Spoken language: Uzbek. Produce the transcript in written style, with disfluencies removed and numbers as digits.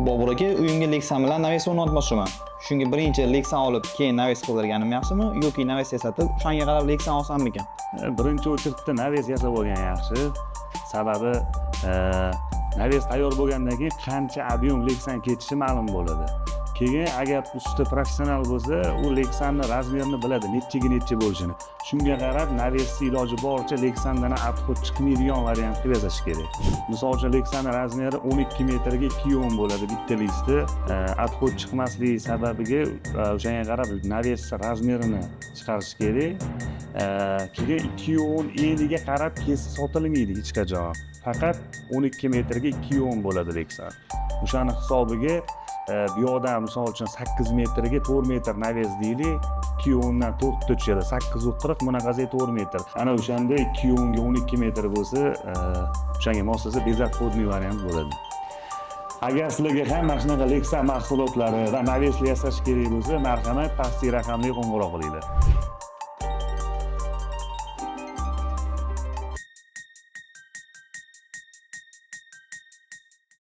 Bobur aka, uyimga Lexan bilan naves o'rnatmoqchiman. Shunga birinchi Lexan olib, keyin naves qildirganim yaxshimi yoki naves yasatib, shanga qarab Lexan olsammikan? Birinchi o'chirtda naves yasab olgan yaxshi. Sababi naves tayyor bo'lgandan keyin qancha ob'yem Lexan ketishi ma'lum bo'ladi. Keyin agar usta professional bo'lsa, u Lexanning razmerini biladi, necha bo'lishini. Shunga qarab navesni iloji boricha Lexandan abxod chiqmaydigan variant qilib yasash kerak. Misol uchun Lexanning razmeri 12 metrga 2 bo'ladi bitta listi. Abxod chiqmasligi sababiga o'shanga qarab naves razmerini chiqarish kerak. Keyin 2 eniga qarab kesib sotilmaydi hech qachon. Faqat 12 metrga 2 bo'ladi Lexan. O'shani hisobiga bu yoqda misol uchun 8 metrga 4 metr naves deylik, 2 dan 4 ta tushadi. 840 bunaqasiga 4 metr. Ana o'shanda 2 ga 12 metr bo'lsa, o'shanga moslasa bezatxodniy variant bo'ladi. Agar sizlarga ham mana shunaqa Lexan mahsulotlari va navesli yasash kerak bo'lsa, marhamat pastki raqamli qo'ng'iroq qilinglar.